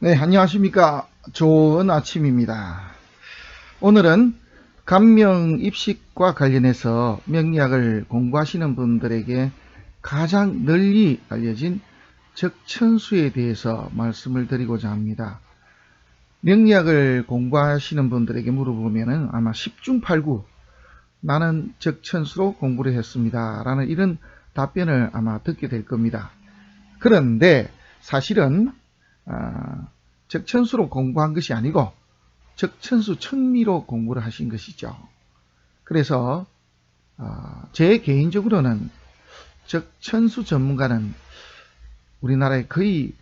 네, 안녕하십니까. 좋은 아침입니다. 오늘은 간명 입식과 관련해서 명리학을 공부하시는 분들에게 가장 널리 알려진 적천수에 대해서 말씀을 드리고자 합니다. 명리학을 공부하시는 분들에게 물어보면 아마 10중 8구 나는 적천수로 공부를 했습니다 라는 이런 답변을 아마 듣게 될 겁니다. 그런데 사실은 적천수로 공부한 것이 아니고 적천수 천미로 공부를 하신 것이죠. 그래서 제 개인적으로는 적천수 전문가는 우리나라에 거의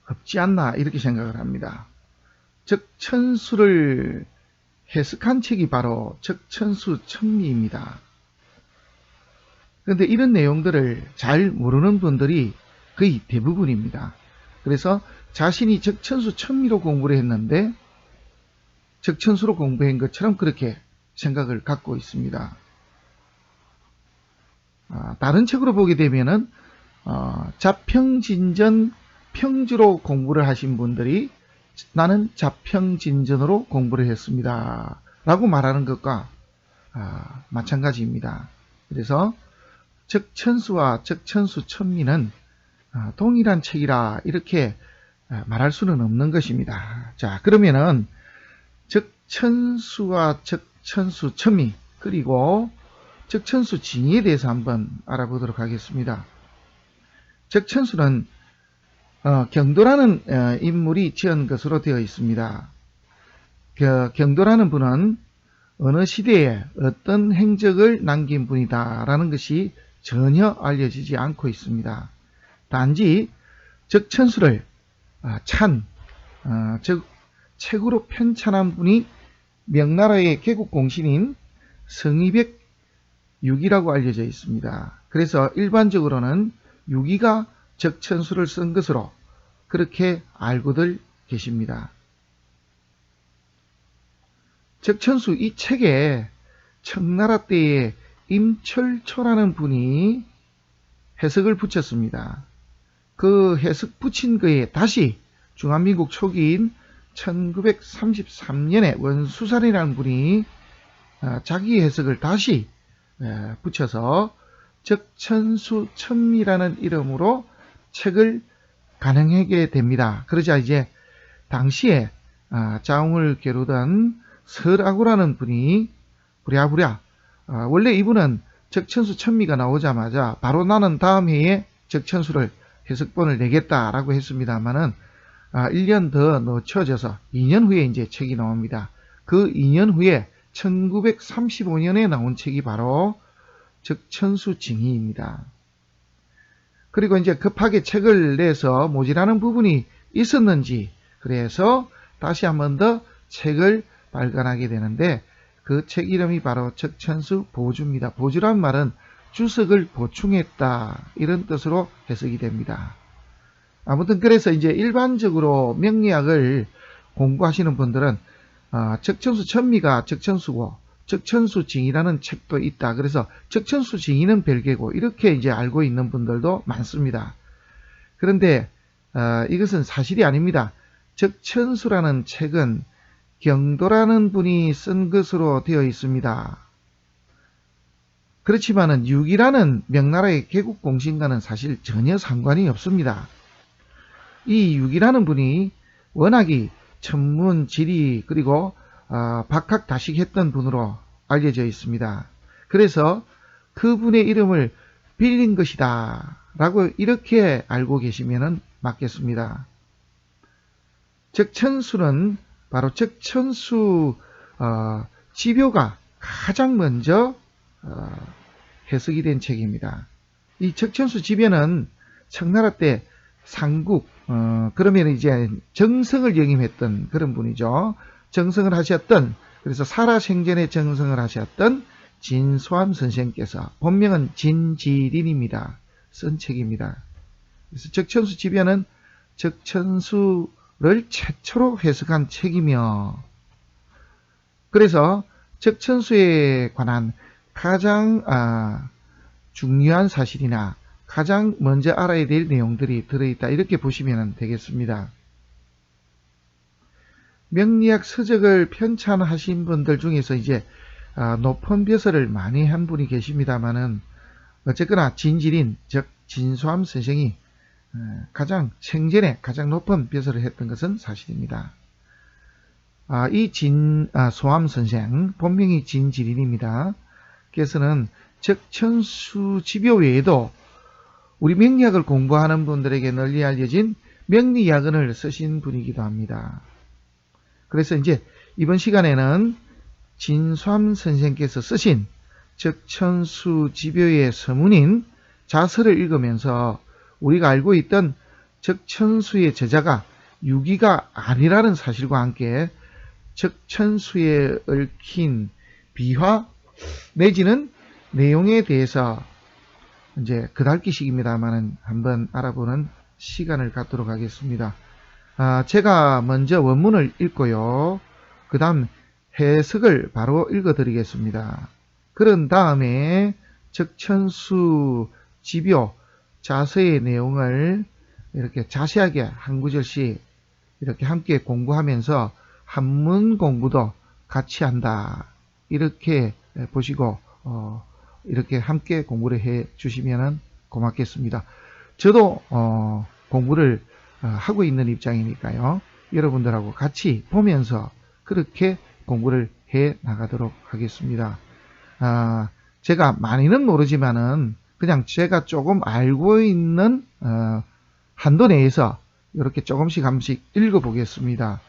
없지 않나 이렇게 생각을 합니다. 적천수를 해석한 책이 바로 적천수 천미입니다. 그런데 이런 내용들을 잘 모르는 분들이 거의 대부분입니다. 그래서 자신이 적천수 천미로 공부를 했는데 적천수로 공부한 것처럼 그렇게 생각을 갖고 있습니다. 다른 책으로 보게 되면은 자평진전 평주로 공부를 하신 분들이 나는 자평진전으로 공부를 했습니다 라고 말하는 것과 마찬가지입니다. 그래서 적천수와 적천수 천미는 동일한 책이라 이렇게 말할 수는 없는 것입니다. 자, 그러면은 적천수와 적천수 천미 그리고 적천수 징의에 대해서 한번 알아보도록 하겠습니다. 적천수는 경도라는 인물이 지은 것으로 되어 있습니다. 경도라는 분은 어느 시대에 어떤 행적을 남긴 분이다 라는 것이 전혀 알려지지 않고 있습니다. 단지 적천수를 즉 책으로 편찬한 분이 명나라의 개국공신인 성의백 유기라고 알려져 있습니다. 그래서 일반적으로는 유기가 적천수를 쓴 것으로 그렇게 알고들 계십니다. 적천수 이 책에 청나라 때에 임철초라는 분이 해석을 붙였습니다. 그 해석 붙인 거에 다시 중한민국 초기인 1933년에 원수살이라는 분이 자기 해석을 다시 붙여서 적천수 천미라는 이름으로 책을 간행하게 됩니다. 그러자 이제 당시에 자웅을 겨루던 설아구라는 분이 부랴부랴 원래 이분은 적천수 천미가 나오자마자 바로 나는 다음 해에 적천수를 해석본을 내겠다라고 했습니다만은 1년 더 늦춰져서 2년 후에 이제 책이 나옵니다. 그 2년 후에 1935년에 나온 책이 바로 적천수 징의입니다. 그리고 이제 급하게 책을 내서 모자라는 부분이 있었는지 그래서 다시 한 번 더 책을 발간하게 되는데 그 책 이름이 바로 적천수 보주입니다. 보주란 말은 주석을 보충했다 이런 뜻으로 해석이 됩니다. 아무튼 그래서 이제 일반적으로 명리학을 공부하시는 분들은 적천수 천미가 적천수고 적천수 징의라는 책도 있다. 그래서 적천수 징의는 별개고 이렇게 이제 알고 있는 분들도 많습니다. 그런데 이것은 사실이 아닙니다. 적천수라는 책은 경도라는 분이 쓴 것으로 되어 있습니다. 그렇지만은 유기라는 명나라의 개국공신과는 사실 전혀 상관이 없습니다. 이 유기라는 분이 워낙이 천문, 지리 그리고 박학다식했던 분으로 알려져 있습니다. 그래서 그분의 이름을 빌린 것이다 라고 이렇게 알고 계시면 맞겠습니다. 적천수는 바로 적천수 지묘가 가장 먼저 해석이 된 책입니다. 이 적천수 지묘는 청나라 때 상국 그러면 이제 정성을 영임했던 그런 분이죠. 정성을 하셨던 그래서 살아생전에 정성을 하셨던 진소암 선생께서 본명은 진지린입니다. 쓴 책입니다. 그래서 적천수 지변은 적천수를 최초로 해석한 책이며 그래서 적천수에 관한 가장 중요한 사실이나 가장 먼저 알아야 될 내용들이 들어있다 이렇게 보시면 되겠습니다. 명리학 서적을 편찬하신 분들 중에서 이제 높은 벼슬을 많이 한 분이 계십니다만은 어쨌거나 진질인 즉 진소암 선생이 가장 생전에 가장 높은 벼슬을 했던 것은 사실입니다. 이 소암 선생 본명이 진지린입니다. 그래서는 적천수지묘 외에도 우리 명리학을 공부하는 분들에게 널리 알려진 명리학원을 쓰신 분이기도 합니다. 그래서 이제 이번 시간에는 진소암 선생께서 쓰신 적천수지묘의 서문인 자서를 읽으면서 우리가 알고 있던 적천수의 저자가 유기가 아니라는 사실과 함께 적천수에 얽힌 비화 내지는 내용에 대해서 이제 그달기식입니다만은 한번 알아보는 시간을 갖도록 하겠습니다. 제가 먼저 원문을 읽고요. 그 다음 해석을 바로 읽어드리겠습니다. 그런 다음에 적천수 지묘 자서의 내용을 이렇게 자세하게 한 구절씩 이렇게 함께 공부하면서 한문 공부도 같이 한다. 이렇게 보시고 이렇게 함께 공부를 해 주시면 고맙겠습니다. 저도 공부를 하고 있는 입장이니까요. 여러분들하고 같이 보면서 그렇게 공부를 해 나가도록 하겠습니다. 제가 많이는 모르지만은 그냥 제가 조금 알고 있는 한도 내에서 이렇게 조금씩 읽어 보겠습니다.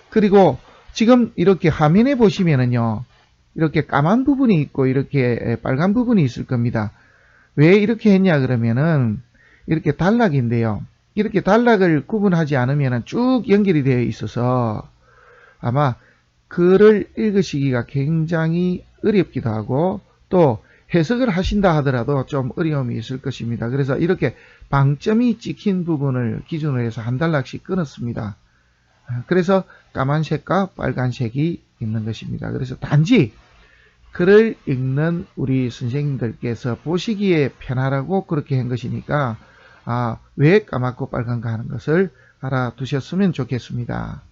그리고 지금 이렇게 화면에 보시면은요, 이렇게 까만 부분이 있고 이렇게 빨간 부분이 있을 겁니다. 왜 이렇게 했냐 그러면은 이렇게 단락인데요. 이렇게 단락을 구분하지 않으면 쭉 연결이 되어 있어서 아마 글을 읽으시기가 굉장히 어렵기도 하고 또 해석을 하신다 하더라도 좀 어려움이 있을 것입니다. 그래서 이렇게 방점이 찍힌 부분을 기준으로 해서 한 단락씩 끊었습니다. 그래서 까만색과 빨간색이 있는 것입니다. 그래서 단지 글을 읽는 우리 선생님들께서 보시기에 편하라고 그렇게 한 것이니까 왜 까맣고 빨간가 하는 것을 알아두셨으면 좋겠습니다.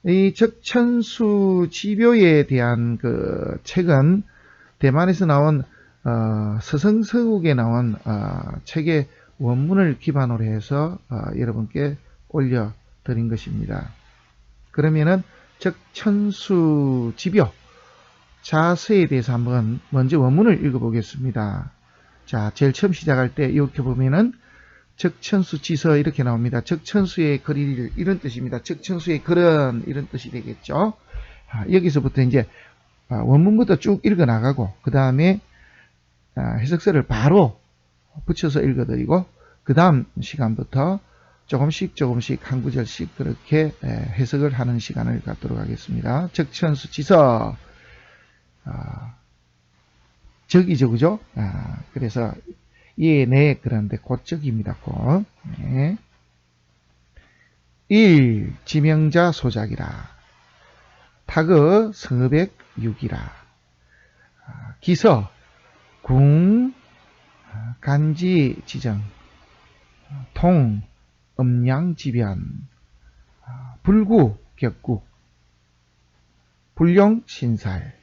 이 적천수 지묘에 대한 그 책은 대만에서 나온 서성서국에 나온 책의 원문을 기반으로 해서 여러분께 올려드린 것입니다. 그러면은 적천수 지묘 자서에 대해서 한번 먼저 원문을 읽어보겠습니다. 자, 제일 처음 시작할 때 이렇게 보면은 적천수 지서 이렇게 나옵니다. 적천수의 글이 이런 뜻입니다. 적천수의 글은 이런 뜻이 되겠죠. 여기서부터 이제 원문부터 쭉 읽어 나가고 그 다음에 해석서를 바로 붙여서 읽어드리고 그 다음 시간부터 조금씩 한 구절씩 그렇게 해석을 하는 시간을 갖도록 하겠습니다. 적천수 지서 적이죠, 그죠? 그래서 예, 네, 그런데 곧적입니다. 곧. 네. 1. 지명자 소작이라. 타그 성읍백 6이라. 기서 궁 간지 지정 통 음양 지변 불구 격구 불용 신살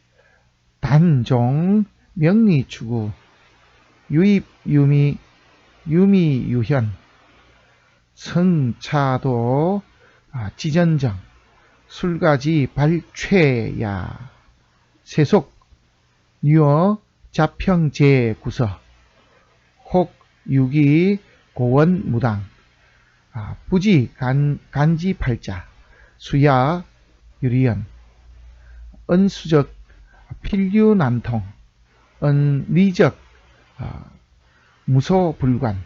단종 명리 추구 유입 유미 유현 성차도 지전정 술가지 발최야 세속 유어 자평제 구서 혹 유기 고원 무당 부지 간지 팔자 수야 유리연 은수적 필류 난통 은리적 무소불관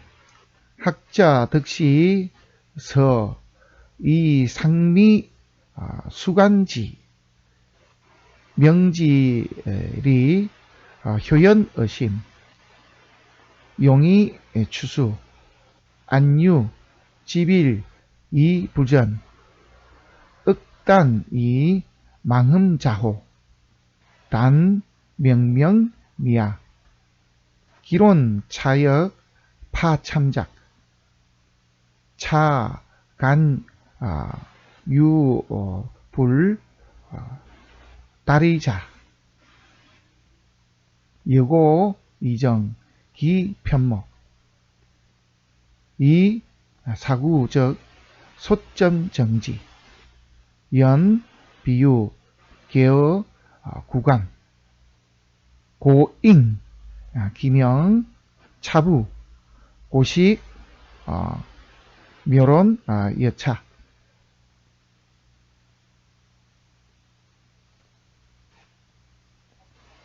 학자 덕시 서 이상미 수간지 명지리 효연 어심 용이 추수 안유 지빌 이부전 흑단 이 망흠자호 단 명명미야 기론 차역 파참작 차간 불, 다리자, 여고, 이정, 기, 편목. 이, 사구, 즉 소점 정지. 연, 비유, 개어, 구간. 고잉, 기명, 차부, 고식, 묘론, 여차.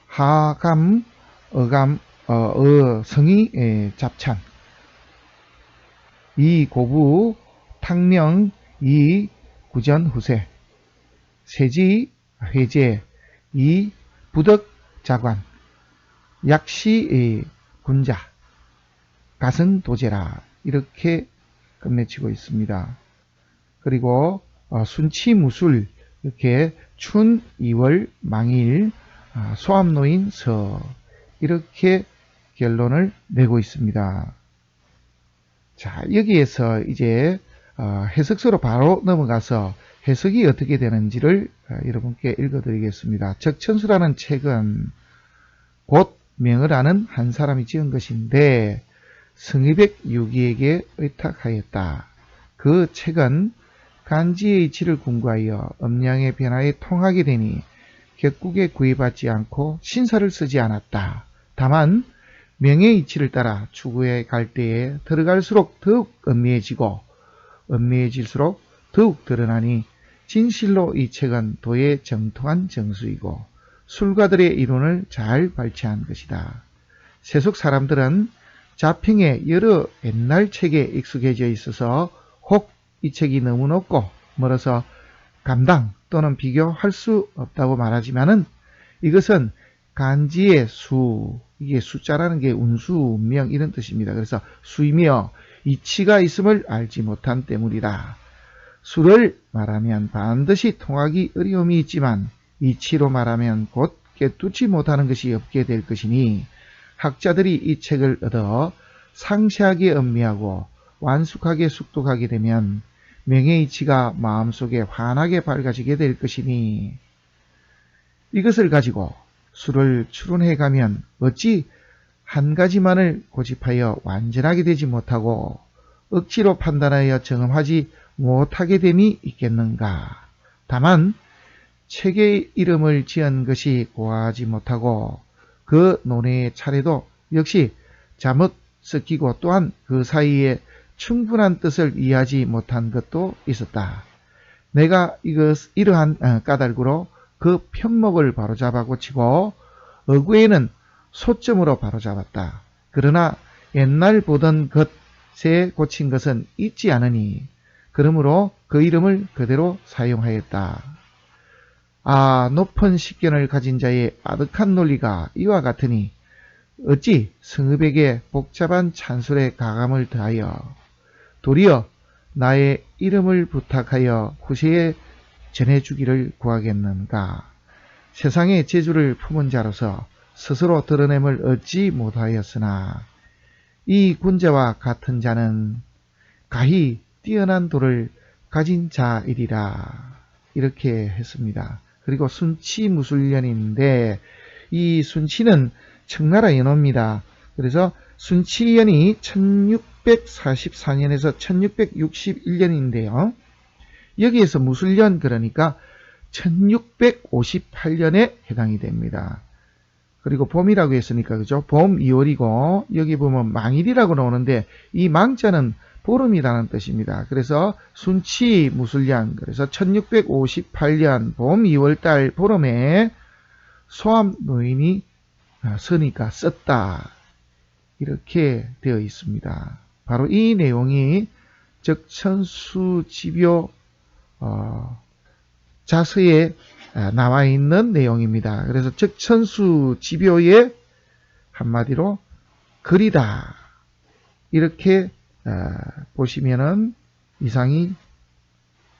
하감, 어감, 성의, 잡찬. 이, 고부, 탕명, 이, 구전, 후세. 세지, 회제. 이, 부덕, 자관. 약시, 군자. 가승, 도제라. 이렇게 끝맺히고 있습니다. 그리고 순치, 무술. 이렇게 춘, 이월, 망일, 소암노인, 서. 이렇게 결론을 내고 있습니다. 자, 여기에서 이제 해석서로 바로 넘어가서 해석이 어떻게 되는지를 여러분께 읽어드리겠습니다. 적천수라는 책은 곧 명을 아는 한 사람이 지은 것인데 성의백 유기에게 의탁하였다. 그 책은 간지의 이치를 궁구하여 음양의 변화에 통하게 되니 격국에 구애받지 않고 신사를 쓰지 않았다. 다만 명의 이치를 따라 추구해 갈 때에 들어갈수록 더욱 엄미해지고 엄미해질수록 더욱 드러나니 진실로 이 책은 도의 정통한 정수이고 술가들의 이론을 잘 발췌한 것이다. 세속 사람들은 자평의 여러 옛날 책에 익숙해져 있어서 혹 이 책이 너무 높고 멀어서 감당 또는 비교할 수 없다고 말하지만은 이것은 간지의 수, 이게 숫자라는 게 운수, 운명 이런 뜻입니다. 그래서 수이며 이치가 있음을 알지 못한 때문이다. 수를 말하면 반드시 통하기 어려움이 있지만 이치로 말하면 곧 깨뚫지 못하는 것이 없게 될 것이니 학자들이 이 책을 얻어 상세하게 음미하고 완숙하게 숙독하게 되면 명의 이치가 마음속에 환하게 밝아지게 될 것이니 이것을 가지고 수를 추론해 가면 어찌 한 가지만을 고집하여 완전하게 되지 못하고 억지로 판단하여 정음하지 못하게 됨이 있겠는가. 다만 책의 이름을 지은 것이 고하지 못하고 그 논의의 차례도 역시 잘못 섞이고 또한 그 사이에 충분한 뜻을 이해하지 못한 것도 있었다. 내가 이러한 까닭으로 그 편목을 바로잡아 고치고 어구에는 소점으로 바로잡았다. 그러나 옛날 보던 것에 고친 것은 잊지 않으니 그러므로 그 이름을 그대로 사용하였다. 높은 식견을 가진 자의 아득한 논리가 이와 같으니 어찌 성읍에게 복잡한 찬술에 가감을 더하여 도리어 나의 이름을 부탁하여 후세에 전해주기를 구하겠는가. 세상의 재주를 품은 자로서 스스로 드러냄을 얻지 못하였으나 이 군자와 같은 자는 가히 뛰어난 도를 가진 자이리라. 이렇게 했습니다. 그리고 순치무술년인데 이 순치는 청나라 연호입니다. 그래서 순치연이 1644년에서 1661년인데요. 여기에서 무술년 그러니까 1658년에 해당이 됩니다. 그리고 봄이라고 했으니까 그죠? 봄 2월이고 여기 보면 망일이라고 나오는데 이 망자는 보름이라는 뜻입니다. 그래서 순치 무술년 그래서 1658년 봄 2월달 보름에 소암 노인이 서니까 썼다. 이렇게 되어 있습니다. 바로 이 내용이 적천수지묘 자서에 나와 있는 내용입니다. 그래서 적천수지묘의 한마디로 글이다. 이렇게 보시면은 이상이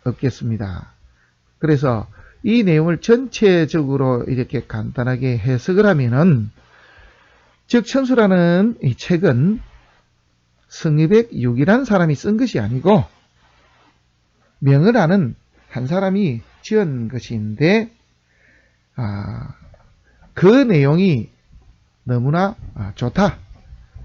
없겠습니다. 그래서 이 내용을 전체적으로 이렇게 간단하게 해석을 하면은 적천수라는 이 책은 성의백 육이라는 사람이 쓴 것이 아니고 명을 아는 한 사람이 지은 것인데 그 내용이 너무나 좋다.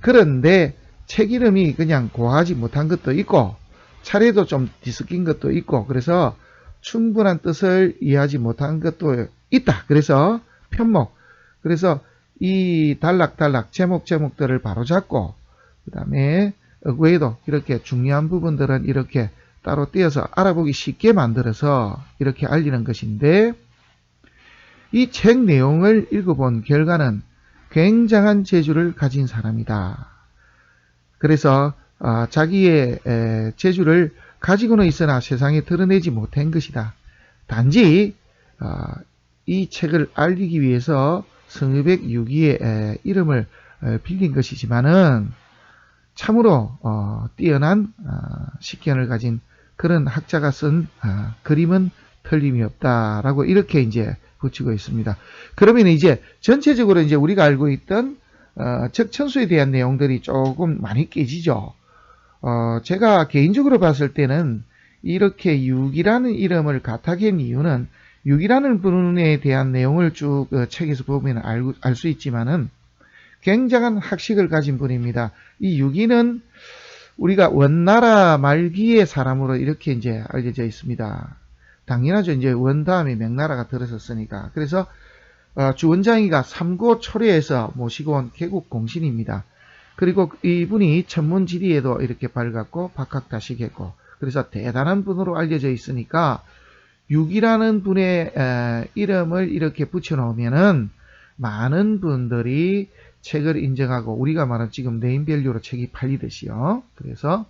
그런데 책 이름이 그냥 고하지 못한 것도 있고 차례도 좀 뒤섞인 것도 있고 그래서 충분한 뜻을 이해하지 못한 것도 있다. 그래서 편목, 그래서 이 단락단락 제목들을 바로잡고 그 다음에 외에도 이렇게 중요한 부분들은 이렇게 따로 떼어서 알아보기 쉽게 만들어서 이렇게 알리는 것인데, 이 책 내용을 읽어본 결과는 굉장한 재주를 가진 사람이다. 그래서 자기의 재주를 가지고는 있으나 세상에 드러내지 못한 것이다. 단지 이 책을 알리기 위해서 성의백 유기의 이름을 빌린 것이지만은 참으로 뛰어난 식견을 가진 그런 학자가 쓴 그림은 틀림이 없다라고 이렇게 이제 붙이고 있습니다. 그러면 이제 전체적으로 이제 우리가 알고 있던 적천수에 대한 내용들이 조금 많이 깨지죠. 제가 개인적으로 봤을 때는 이렇게 육이라는 이름을 갖다갠 이유는 육이라는 분에 대한 내용을 쭉 책에서 보면 알 수 있지만은 굉장한 학식을 가진 분입니다. 이 육이는 우리가 원나라 말기의 사람으로 이렇게 이제 알려져 있습니다. 당연하죠. 이제 원 다음에 명나라가 들어섰으니까. 그래서 주원장이가 삼고 초려해서 모시고 온 개국 공신입니다. 그리고 이분이 천문지리에도 이렇게 밝았고 박학다식했고 그래서 대단한 분으로 알려져 있으니까 육이라는 분의 이름을 이렇게 붙여놓으면은 많은 분들이 책을 인정하고 우리가 말한 지금 네임밸류로 책이 팔리듯이요. 그래서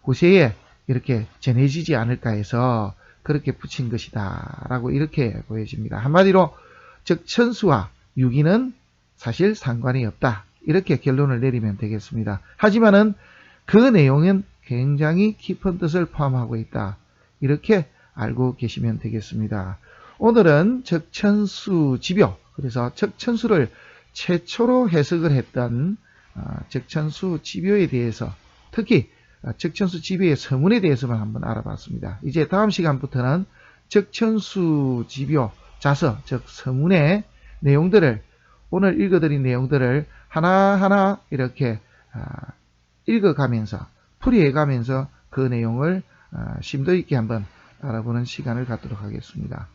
후세에 이렇게 전해지지 않을까 해서 그렇게 붙인 것이다 라고 이렇게 보여집니다. 한마디로 적천수와 유기는 사실 상관이 없다, 이렇게 결론을 내리면 되겠습니다. 하지만은 그 내용은 굉장히 깊은 뜻을 포함하고 있다, 이렇게 알고 계시면 되겠습니다. 오늘은 적천수 지묘, 그래서 적천수를 최초로 해석을 했던 적천수 지묘에 대해서, 특히 적천수 지묘의 서문에 대해서만 한번 알아봤습니다. 이제 다음 시간부터는 적천수 지묘 자서, 즉 서문의 내용들을, 오늘 읽어드린 내용들을 하나하나 이렇게 읽어가면서 풀이해가면서 그 내용을 심도 있게 한번 알아보는 시간을 갖도록 하겠습니다.